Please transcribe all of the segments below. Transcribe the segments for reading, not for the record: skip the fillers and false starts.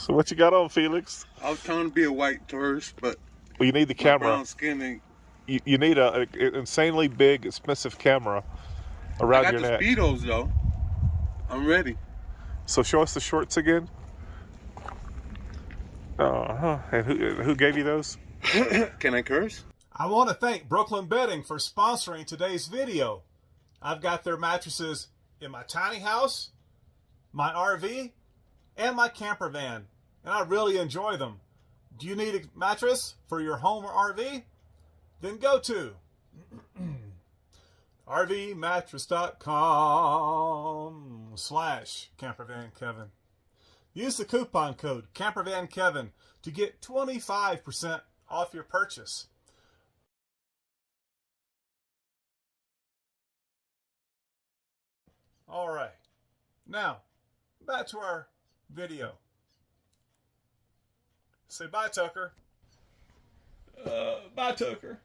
So what you got on, Felix? I was trying to be a white tourist, but Well, you need the camera. brown skin ain't. You need an insanely big, expensive camera around your neck. I got the Speedos though. I'm ready. So show us the shorts again. And who gave you those? Can I curse? I want to thank Brooklyn Bedding for sponsoring today's video. I've got their mattresses in my tiny house, my RV, and my camper van, and I really enjoy them. Do you need a mattress for your home or RV? Then go to rvmattress.com/campervankevin. Use the coupon code campervankevin to get 25% off your purchase. All right, now back to our video. Say bye, Tucker. Bye, Tucker.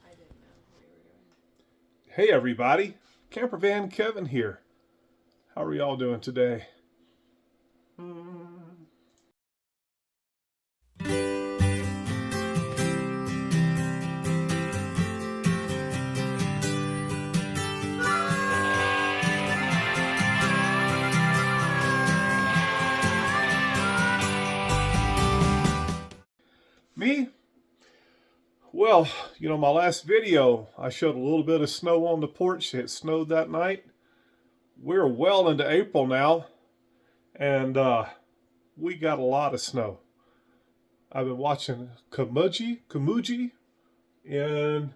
I didn't know what you were doing. Hey, everybody. Camper Van Kevin here. How are y'all doing today? Me? Well, you know, my last video, I showed a little bit of snow on the porch. It snowed that night. We're well into April now, and we got a lot of snow. I've been watching Kamuji in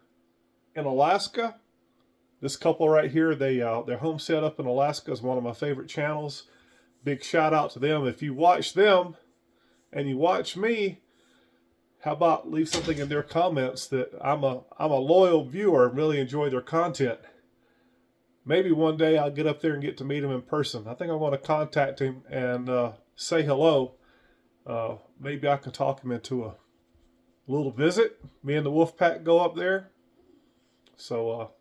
Alaska. This couple right here, their home set up in Alaska is one of my favorite channels. Big shout out to them. If you watch them and you watch me, how about leave something in their comments that I'm a loyal viewer and really enjoy their content. Maybe one day I'll get up there and get to meet him in person. I think I want to contact him and say hello. Maybe I can talk him into a little visit. Me and the wolf pack go up there. So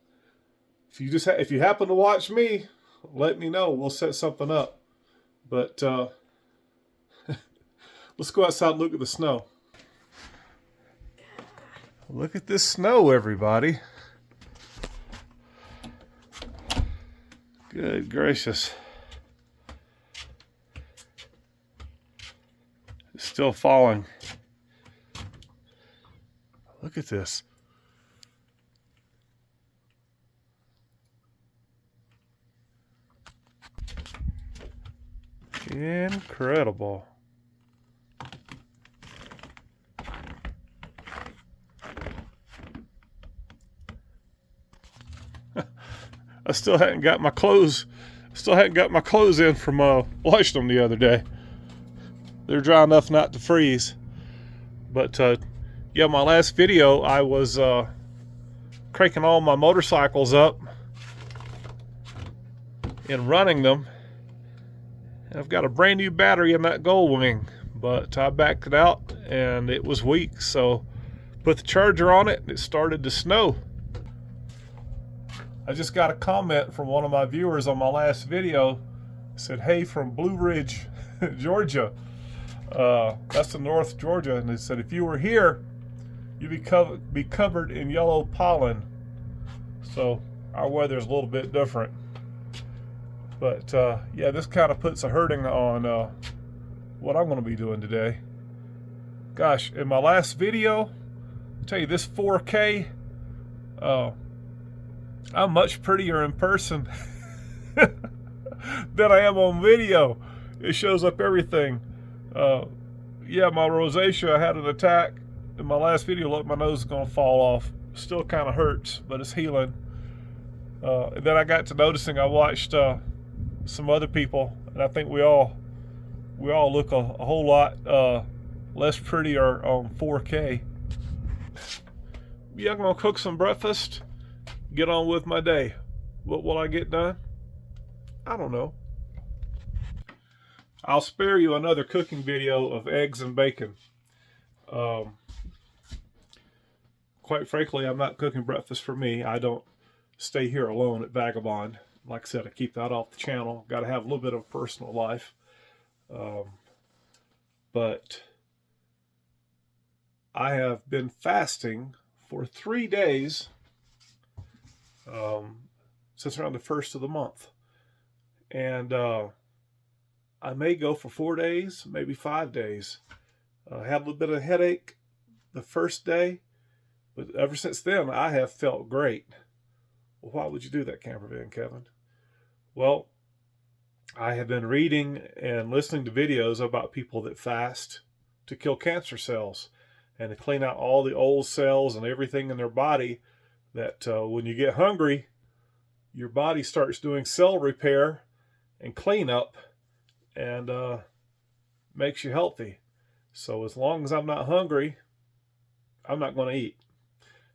if you happen to watch me, let me know. We'll set something up. But let's go outside and look at the snow. Look at this snow, everybody. Good gracious. It's still falling. Look at this. Incredible. I still hadn't got my clothes. In from washing them the other day. They're dry enough not to freeze. But yeah, my last video, I was cranking all my motorcycles up and running them. And I've got a brand new battery in that Gold Wing, but I backed it out and it was weak. So put the charger on it and it started to snow. I just got a comment from one of my viewers on my last video. It said, hey, from Blue Ridge, Georgia. That's in North Georgia. And they said, if you were here, you'd be covered in yellow pollen. So our weather is a little bit different. But yeah, this kind of puts a hurting on what I'm going to be doing today. Gosh, in my last video, I'll tell you this 4K, I'm much prettier in person than I am on video. It shows up everything. Yeah, my rosacea, I had an attack. In my last video, look, my nose is going to fall off. Still kind of hurts, but it's healing. And then I got to noticing, I watched some other people, and I think we all look a whole lot less prettier on 4K. Yeah, I'm going to cook some breakfast. Get on with my day. What will I get done? I don't know. I'll spare you another cooking video of eggs and bacon. Quite frankly, I'm not cooking breakfast for me. I don't stay here alone at Vagabond. Like I said, I keep that off the channel. Got to have a little bit of a personal life. But I have been fasting for 3 days since around the 1st of the month. And I may go for 4 days, maybe 5 days. I had a little bit of a headache the first day, but ever since then, I have felt great. Well, why would you do that, Camper Van Kevin? Well, I have been reading and listening to videos about people that fast to kill cancer cells and to clean out all the old cells and everything in their body that when you get hungry, your body starts doing cell repair and cleanup and makes you healthy. So as long as I'm not hungry, I'm not going to eat.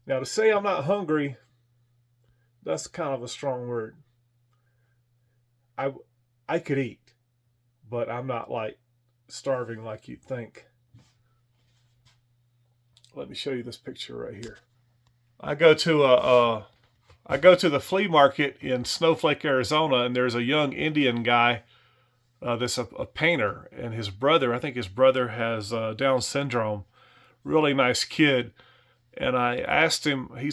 Now, to say I'm not hungry, that's kind of a strong word. I could eat, but I'm not like starving like you'd think. Let me show you this picture right here. I go to the flea market in Snowflake, Arizona, and there's a young Indian guy that's a painter, and his brother, I think his brother has Down syndrome. Really nice kid. And I asked him, he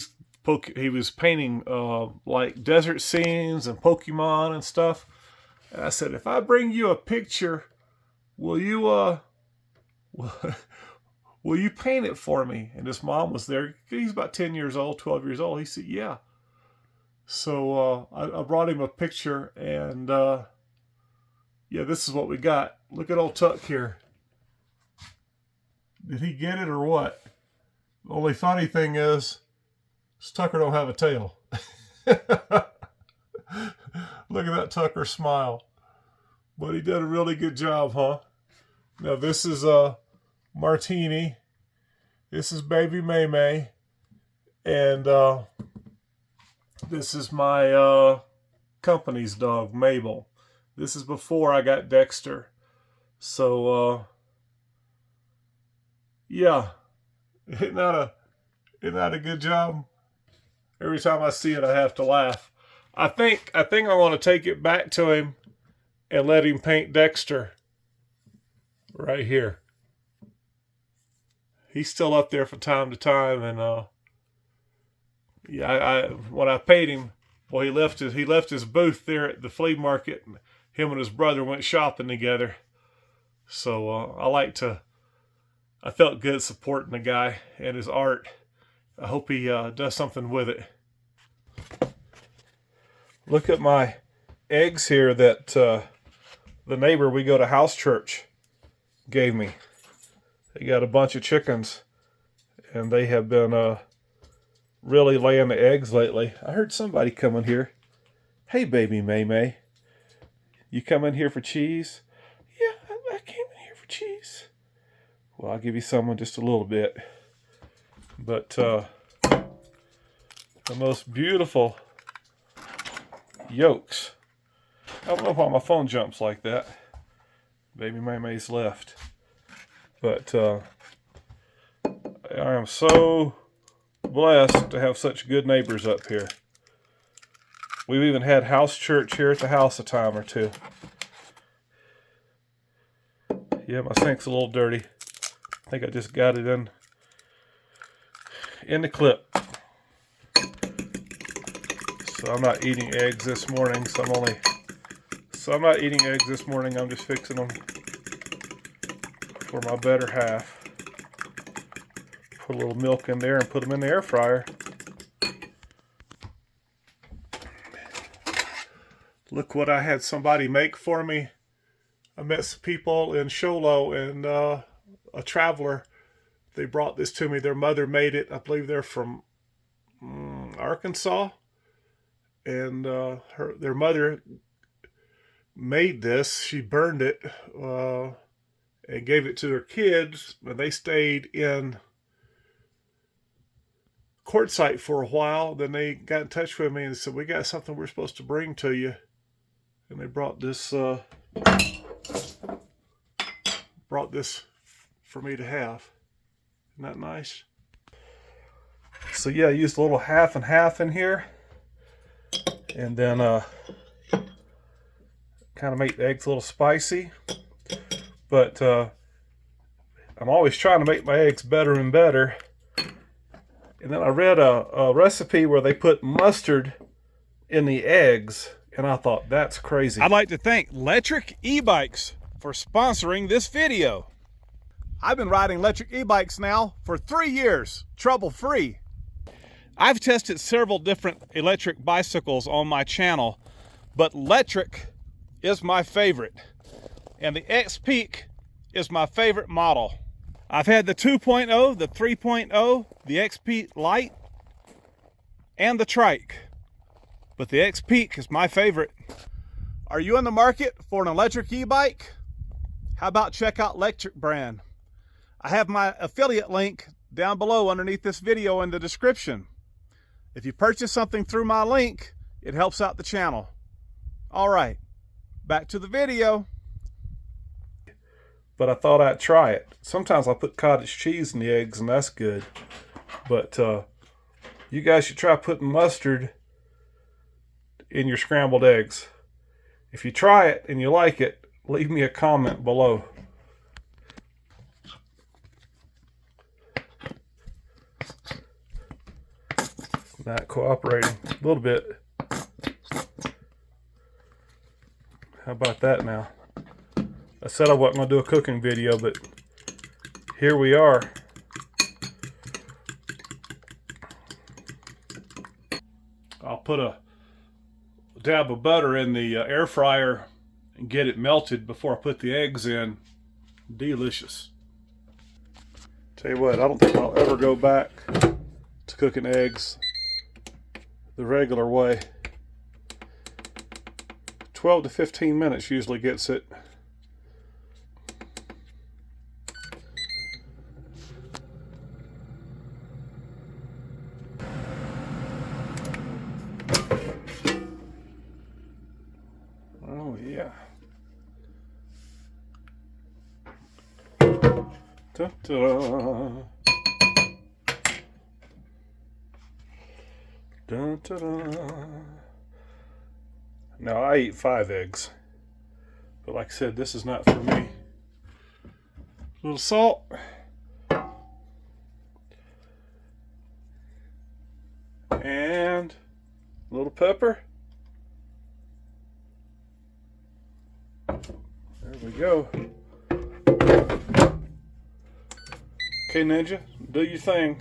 was painting like desert scenes and Pokemon and stuff. And I said, if I bring you a picture, will you will you paint it for me? And his mom was there. He's about 10 years old, 12 years old. He said, yeah. So I brought him a picture, and yeah, this is what we got. Look at old Tuck here. Did he get it or what? The only funny thing is Tucker don't have a tail. Look at that Tucker smile. But he did a really good job, huh? Now this is Martini. This is baby May May. And this is my company's dog, Mabel. This is before I got Dexter. So yeah. Isn't that a good job? Every time I see it, I have to laugh. I think I want to take it back to him and let him paint Dexter right here. He's still up there from time to time, and yeah, when I paid him, well, he left his booth there at the flea market, and him and his brother went shopping together. So I felt good supporting the guy and his art. I hope he does something with it. Look at my eggs here that the neighbor we go to house church gave me. They got a bunch of chickens, and they have been really laying the eggs lately. I heard somebody come in here. Hey, baby May May. You come in here for cheese? Yeah, I came in here for cheese. Well, I'll give you some in just a little bit. But the most beautiful yolks. I don't know why my phone jumps like that. Baby May May's left. But I am so blessed to have such good neighbors up here. We've even had house church here at the house a time or two. Yeah, my sink's a little dirty. I think I just got it in the clip. So I'm not eating eggs this morning. I'm not eating eggs this morning. I'm just fixing them for my better half. Put a little milk in there and put them in the air fryer. Look what I had somebody make for me. I met some people in Sholo, and a traveler. They brought this to me. Their mother made it. I believe they're from Arkansas. And their mother made this. She burned it and gave it to their kids. And they stayed in Quartzsite for a while. Then they got in touch with me and said, we got something we're supposed to bring to you. And they brought this for me to have. Isn't that nice? So yeah, I used a little half and half in here. And then kind of make the eggs a little spicy. But I'm always trying to make my eggs better and better. And then I read a recipe where they put mustard in the eggs, and I thought, that's crazy. I'd like to thank Electric E-Bikes for sponsoring this video. I've been riding electric e-bikes now for 3 years, trouble-free. I've tested several different electric bicycles on my channel, but electric is my favorite. And the X-Peak is my favorite model. I've had the 2.0, the 3.0, the X-Peak Lite, and the Trike. But the X-Peak is my favorite. Are you in the market for an electric e-bike? How about check out Electric Brand? I have my affiliate link down below underneath this video in the description. If you purchase something through my link, it helps out the channel. All right, back to the video. But I thought I'd try it. Sometimes I put cottage cheese in the eggs, and that's good. But you guys should try putting mustard in your scrambled eggs. If you try it and you like it, leave me a comment below. Not cooperating a little bit. How about that now? I said I wasn't going to do a cooking video, but here we are. I'll put a dab of butter in the air fryer and get it melted before I put the eggs in. Delicious. Tell you what, I don't think I'll ever go back to cooking eggs the regular way. 12 to 15 minutes usually gets it. Oh yeah. Ta-ta. Da-da-da. Now I eat 5 eggs, but like I said, this is not for me. A little salt, and a little pepper. There we go. Okay, Ninja, do your thing.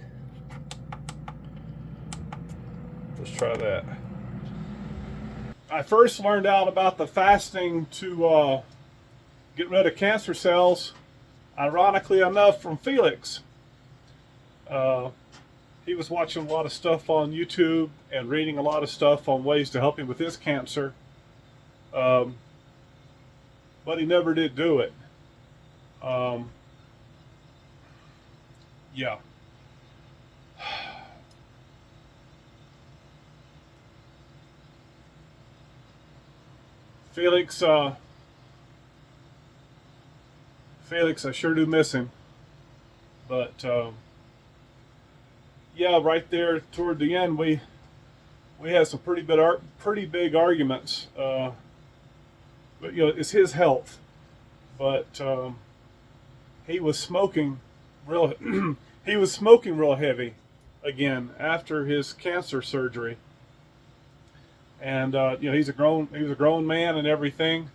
Let's try that. I first learned out about the fasting to get rid of cancer cells, ironically enough, from Felix. He was watching a lot of stuff on YouTube and reading a lot of stuff on ways to help him with his cancer. But he never did do it. Yeah. Felix, I sure do miss him. But yeah, right there toward the end, we had some pretty big arguments. But you know, it's his health. But he was smoking real he was smoking real heavy again after his cancer surgery. And you know, he was a grown man and everything.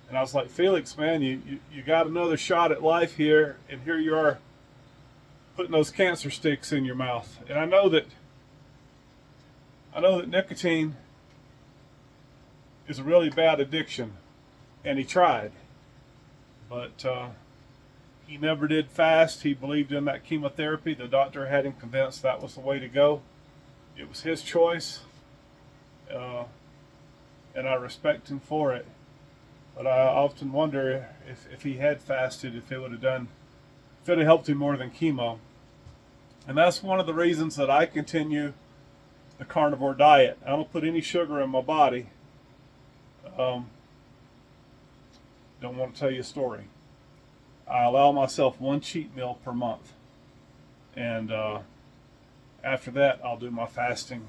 And I was like, Felix, man, you got another shot at life here, and here you are putting those cancer sticks in your mouth. And I know that nicotine is a really bad addiction, and he tried, but he never did fast. He believed in that chemotherapy. The doctor had him convinced that was the way to go. It was his choice. And I respect him for it, but I often wonder if he had fasted, if it would have helped him more than chemo. And that's one of the reasons that I continue the carnivore diet. I don't put any sugar in my body. Don't want to tell you a story. I allow myself one cheat meal per month, and after that I'll do my fasting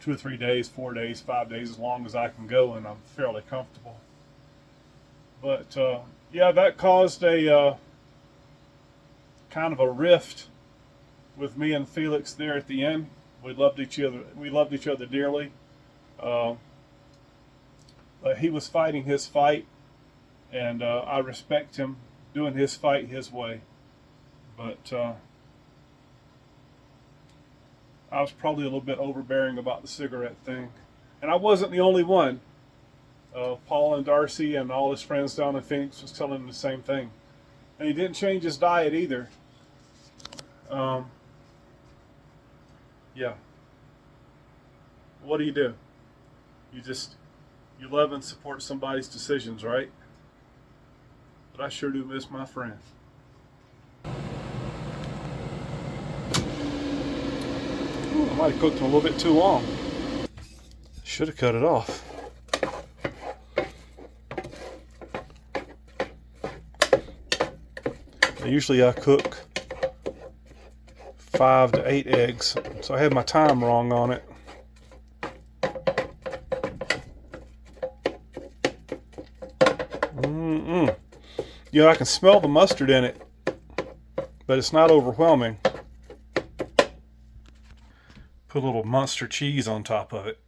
2 or 3 days, 4 days, 5 days, as long as I can go, and I'm fairly comfortable. But yeah, that caused a kind of a rift with me and Felix there at the end. We loved each other. We loved each other dearly. But he was fighting his fight, and I respect him doing his fight his way. But I was probably a little bit overbearing about the cigarette thing. And I wasn't the only one. Paul and Darcy and all his friends down in Phoenix was telling him the same thing. And he didn't change his diet either. Yeah. What do? You love and support somebody's decisions, right? But I sure do miss my friend. Ooh, I might have cooked them a little bit too long. Should have cut it off. Usually I cook 5 to 8 eggs, so I had my time wrong on it. You know, I can smell the mustard in it, but it's not overwhelming. Put a little monster cheese on top of it.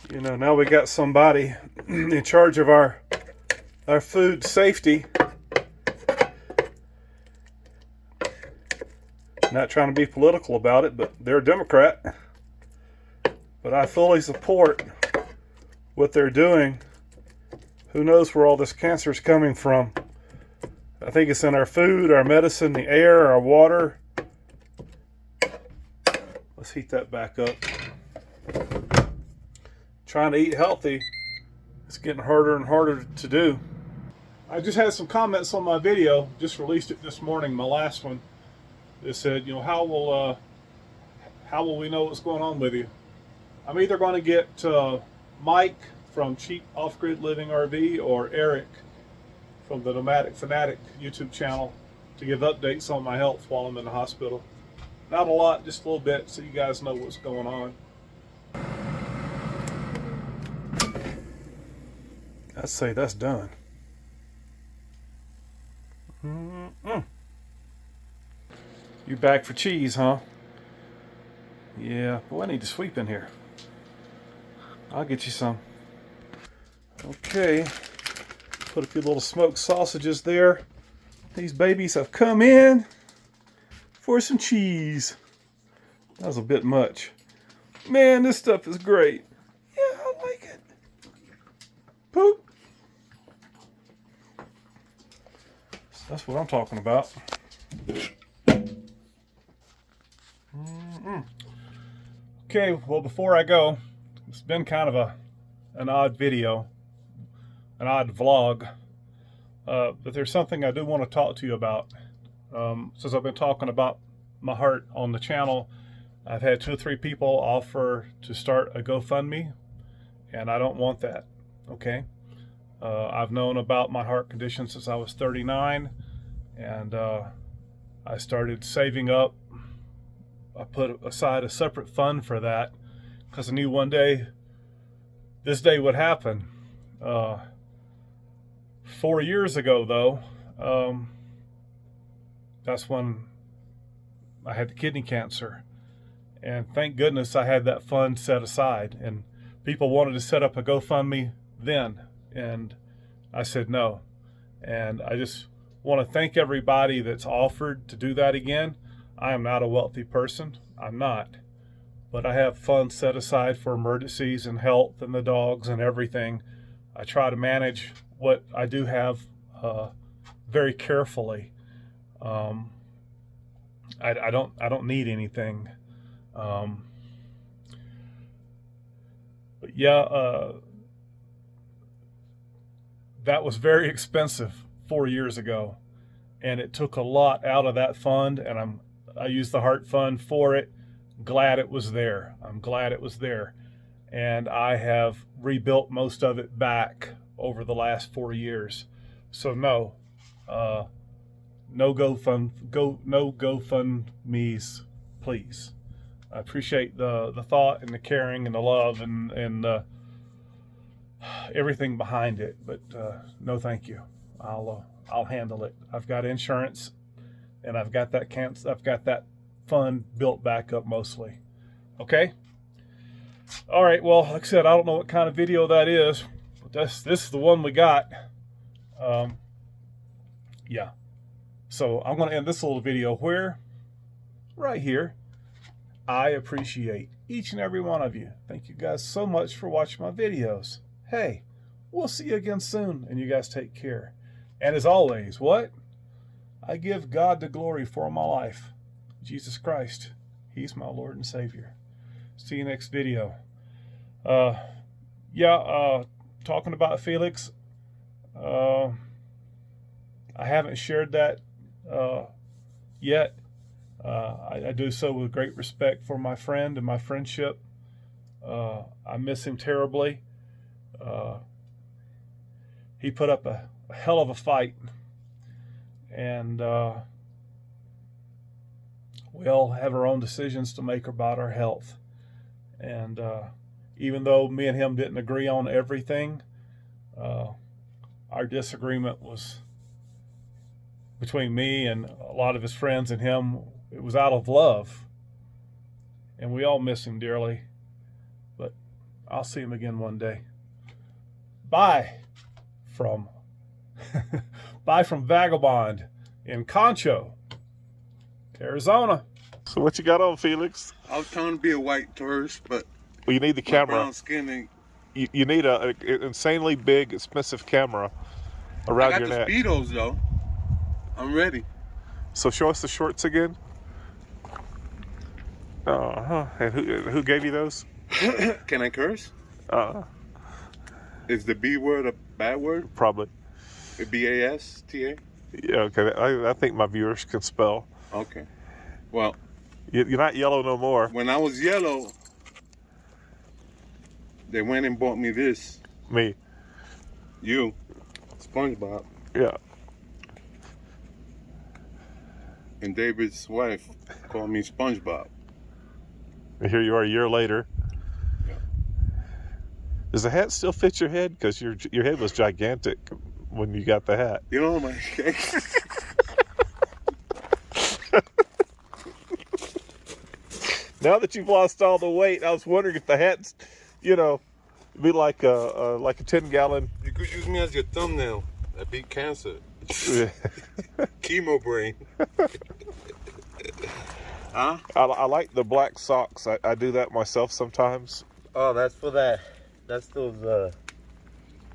You know, now we got somebody in charge of our food safety. Not trying to be political about it, but they're a Democrat. But I fully support what they're doing. Who knows where all this cancer is coming from? I think it's in our food, our medicine, the air, our water. Let's heat that back up. Trying to eat healthy, it's getting harder and harder to do. I just had some comments on my video, just released it this morning, my last one. They said, you know, how will we know what's going on with you? I'm either going to get Mike from Cheap Off-Grid Living RV or Eric from the Nomadic Fanatic YouTube channel to give updates on my health while I'm in the hospital. Not a lot, just a little bit, so you guys know what's going on. I'd say that's done. You back for cheese, huh? Yeah, boy, I need to sweep in here. I'll get you some. Okay, put a few little smoked sausages there. These babies have come in for some cheese. That was a bit much. Man, this stuff is great. Yeah, I like it. Poop. That's what I'm talking about. Okay, well, before I go, it's been kind of an odd video, an odd vlog, but there's something I do want to talk to you about. Since I've been talking about my heart on the channel, I've had 2 or 3 people offer to start a GoFundMe, and I don't want that, okay? I've known about my heart condition since I was 39, and I started saving up. I put aside a separate fund for that because I knew one day this day would happen. 4 years ago, though, that's when I had the kidney cancer. And thank goodness I had that fund set aside. And people wanted to set up a GoFundMe then. And I said no. And I just want to thank everybody that's offered to do that again. I am not a wealthy person. I'm not. But I have funds set aside for emergencies and health and the dogs and everything. I try to manage what I do have very carefully. I don't need anything. But yeah, that was very expensive 4 years ago, and it took a lot out of that fund, and I used the heart fund for it. Glad it was there. I'm glad it was there. And I have rebuilt most of it back over the last 4 years. So no GoFundMes, please. I appreciate the thought and the caring and the love and everything behind it. But no, thank you. I'll handle it. I've got insurance, and I've got that fund built back up mostly. Okay. All right. Well, like I said, I don't know what kind of video that is, but this is the one we got. Yeah. So I'm going to end this little video where, right here, I appreciate each and every one of you. Thank you guys so much for watching my videos. Hey, we'll see you again soon, and you guys take care. And as always, what? I give God the glory for my life. Jesus Christ, He's my Lord and Savior. See you next video. Talking about Felix, I haven't shared that yet. I do so with great respect for my friend and my friendship. I miss him terribly. He put up a hell of a fight, and we all have our own decisions to make about our health. And even though me and him didn't agree on everything, our disagreement was between me and a lot of his friends and him. It was out of love, and we all miss him dearly, but I'll see him again one day. Bye from Vagabond in Concho, Arizona. So what you got on, Felix? I was trying to be a white tourist, but Well, you need the my camera. brown skin ain't. You need an insanely big, expensive camera around I your got neck. the Speedos though. I'm ready. So show us the shorts again. And who gave you those? Can I curse? Uh, Is the B word a bad word? Probably. B-A-S-T-A? Yeah. Okay. I think my viewers can spell. Okay. Well, You're not yellow no more. when I was yellow, they went and bought me this. Me. You. SpongeBob. Yeah. And David's wife called me SpongeBob. And here you are a year later. Yeah. Does the hat still fit your head? Because your head was gigantic when you got the hat. You know my Now that you've lost all the weight, I was wondering if the hat's, be like a 10-gallon. You could use me as your thumbnail. I beat cancer. Chemo brain. Huh? I like the black socks. I do that myself sometimes. Oh, that's for that. That's those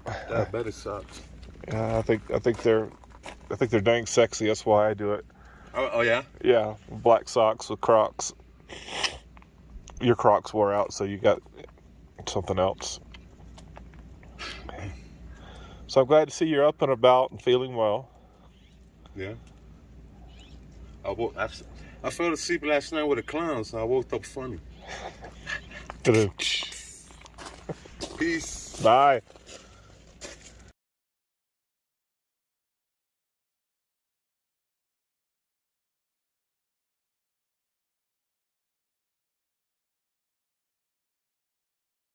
diabetic socks. Yeah, I think they're dang sexy. That's why I do it. Oh yeah? Yeah, black socks with Crocs. Your Crocs wore out, so you got something else. So I'm glad to see you're up and about and feeling well. Yeah. I fell asleep last night with a clown, so I woke up funny. Peace. Bye.